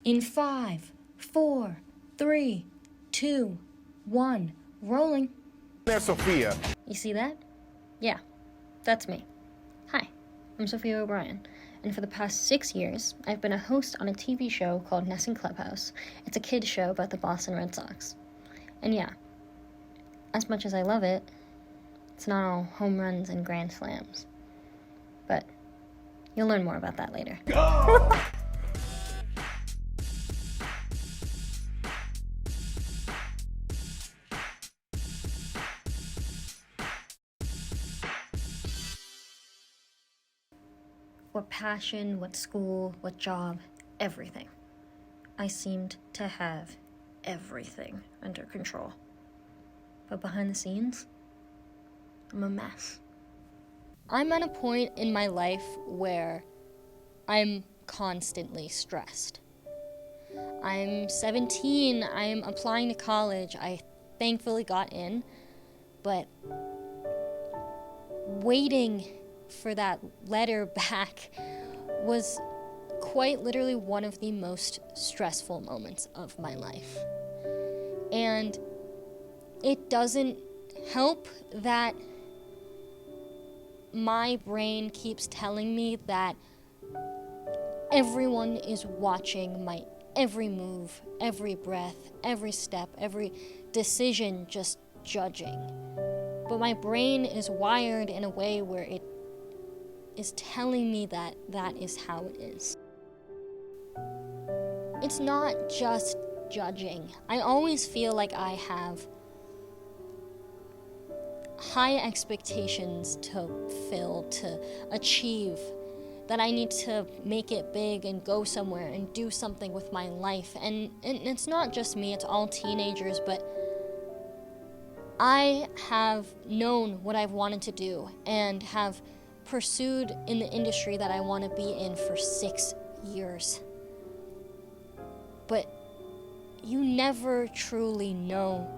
In 5, 4, 3, 2, 1, rolling. There's Sophia. You see that? Yeah, that's me. Hi, I'm Sophia O'Brien, and for the past 6 years, I've been a host on a TV show called Nessun Clubhouse. It's a kids show about the Boston Red Sox. And yeah, as much as I love it, it's not all home runs and grand slams. But you'll learn more about that later. What passion, what school, what job, everything. I seemed to have everything under control. But behind the scenes, I'm a mess. I'm at a point in my life where I'm constantly stressed. I'm 17, I'm applying to college. I thankfully got in, but waiting for that letter back was quite literally one of the most stressful moments of my life. And it doesn't help that my brain keeps telling me that everyone is watching my every move, every breath, every step, every decision, just judging. But my brain is wired in a way where it is telling me that that is how it is. It's not just judging. I always feel like I have high expectations to fill, to achieve, that I need to make it big and go somewhere and do something with my life. And it's not just me, it's all teenagers, but I have known what I've wanted to do and have pursued in the industry that I want to be in for 6 years. But you never truly know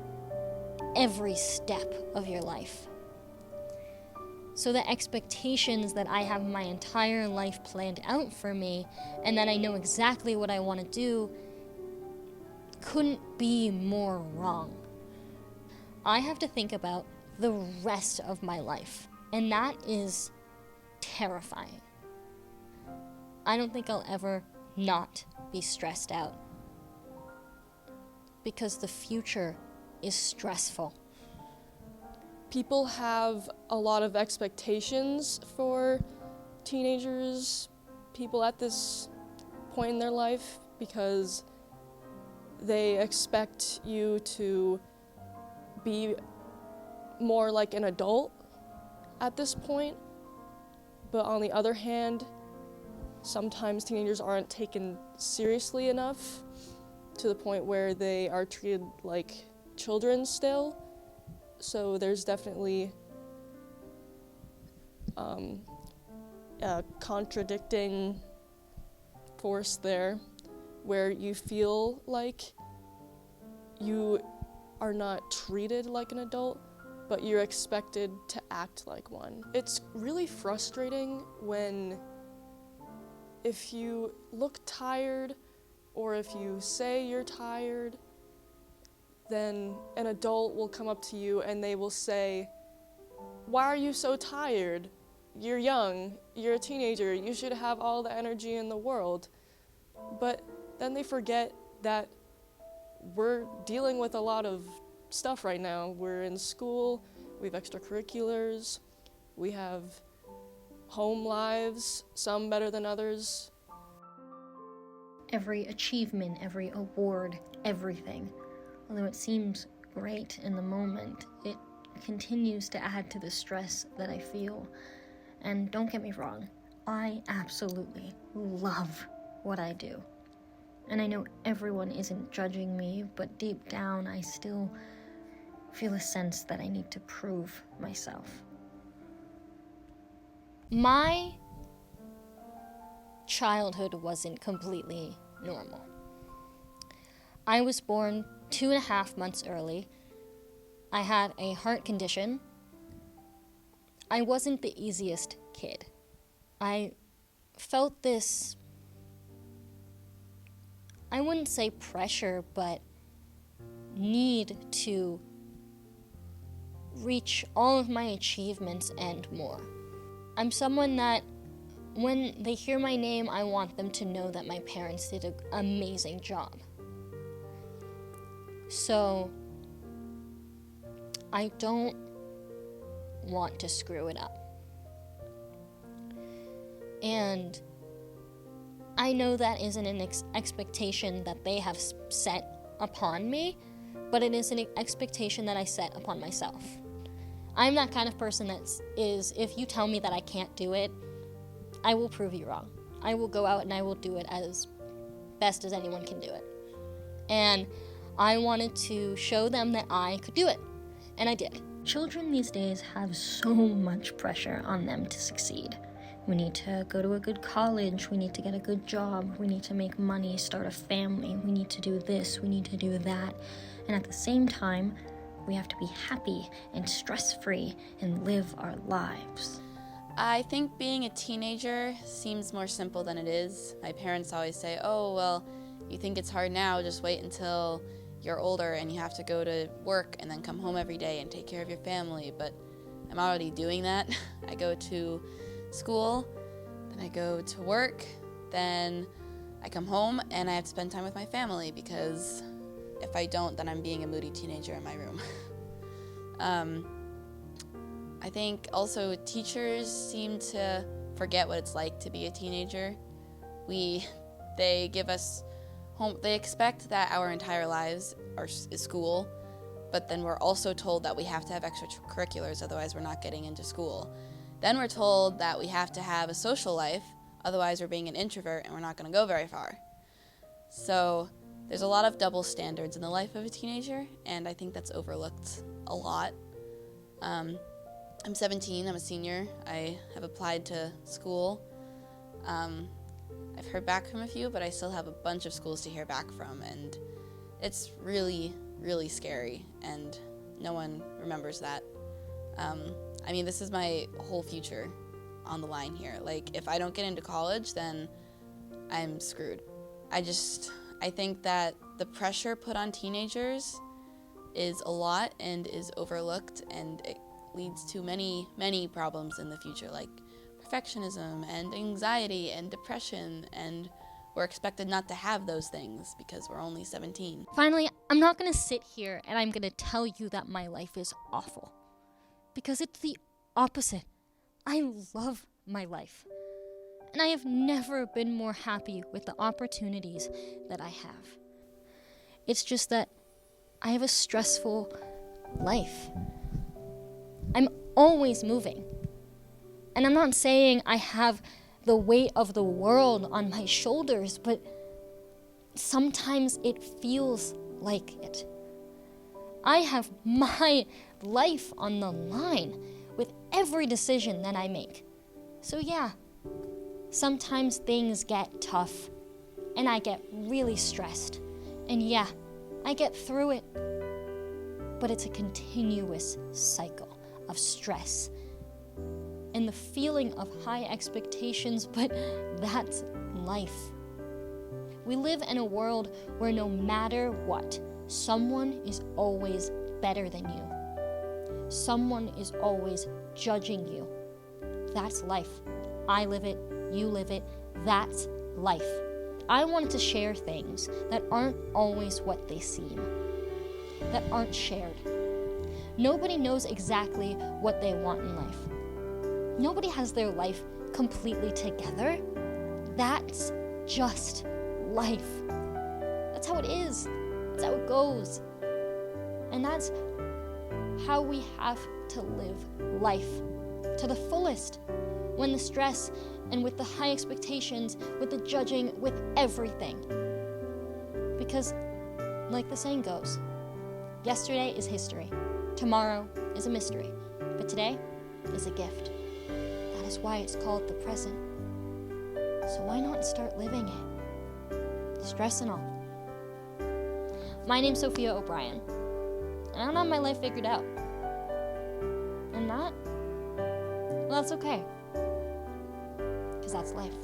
every step of your life. So the expectations that I have my entire life planned out for me and that I know exactly what I want to do couldn't be more wrong. I have to think about the rest of my life, and that is terrifying. I don't think I'll ever not be stressed out because the future is stressful. People have a lot of expectations for teenagers, people at this point in their life, because they expect you to be more like an adult at this point. But on the other hand, sometimes teenagers aren't taken seriously enough to the point where they are treated like children still. So there's definitely a contradicting force there where you feel like you are not treated like an adult, but you're expected to act like one. It's really frustrating when if you look tired or if you say you're tired, then an adult will come up to you and they will say, "Why are you so tired? You're young, you're a teenager, you should have all the energy in the world." But then they forget that we're dealing with a lot of stuff right now. We're in school, we have extracurriculars, we have home lives, some better than others. Every achievement, every award, everything, although it seems great in the moment, it continues to add to the stress that I feel. And don't get me wrong, I absolutely love what I do. And I know everyone isn't judging me, but deep down I still feel a sense that I need to prove myself. My childhood wasn't completely normal. I was born 2.5 months early. I had a heart condition. I wasn't the easiest kid. I felt this I wouldn't say pressure, but need to reach all of my achievements and more. I'm someone that when they hear my name, I want them to know that my parents did an amazing job. So I don't want to screw it up. And I know that isn't an expectation that they have set upon me, but it is an expectation that I set upon myself. I'm that kind of person that is, if you tell me that I can't do it, I will prove you wrong. I will go out and I will do it as best as anyone can do it. And I wanted to show them that I could do it, and I did. Children these days have so much pressure on them to succeed. We need to go to a good college, we need to get a good job, we need to make money, start a family, we need to do this, we need to do that. And at the same time, we have to be happy and stress-free and live our lives. I think being a teenager seems more simple than it is. My parents always say, oh, well, you think it's hard now, just wait until you're older and you have to go to work and then come home every day and take care of your family. But I'm already doing that. I go to school, then I go to work, then I come home and I have to spend time with my family, because if I don't, then I'm being a moody teenager in my room. I think also teachers seem to forget what it's like to be a teenager. They give us they expect that our entire lives is school, but then we're also told that we have to have extracurriculars, otherwise we're not getting into school. Then we're told that we have to have a social life, otherwise we're being an introvert and we're not going to go very far. So there's a lot of double standards in the life of a teenager, and I think that's overlooked a lot. I'm 17, I'm a senior. I have applied to school. I've heard back from a few, but I still have a bunch of schools to hear back from, and it's really, really scary, and no one remembers that. I mean, this is my whole future on the line here. Like, if I don't get into college, then I'm screwed. I think that the pressure put on teenagers is a lot and is overlooked, and it leads to many, many problems in the future, like perfectionism and anxiety and depression, and we're expected not to have those things because we're only 17. Finally, I'm not going to sit here and I'm going to tell you that my life is awful, because it's the opposite. I love my life, and I have never been more happy with the opportunities that I have. It's just that I have a stressful life. I'm always moving. And I'm not saying I have the weight of the world on my shoulders, but sometimes it feels like it. I have my life on the line with every decision that I make. So yeah, sometimes things get tough and I get really stressed. And yeah, I get through it. But it's a continuous cycle of stress and the feeling of high expectations, but that's life. We live in a world where no matter what, someone is always better than you. Someone is always judging you. That's life. I live it, you live it, that's life. I wanted to share things that aren't always what they seem, that aren't shared. Nobody knows exactly what they want in life. Nobody has their life completely together. That's just life. That's how it is. That's how it goes. And that's how we have to live life to the fullest. When the stress and with the high expectations, with the judging, with everything. Because, like the saying goes, yesterday is history. Tomorrow is a mystery. But today is a gift. That is why it's called the present. So why not start living it? Stress and all. My name's Sophia O'Brien. And I don't have my life figured out. And that, well, that's okay. Because that's life.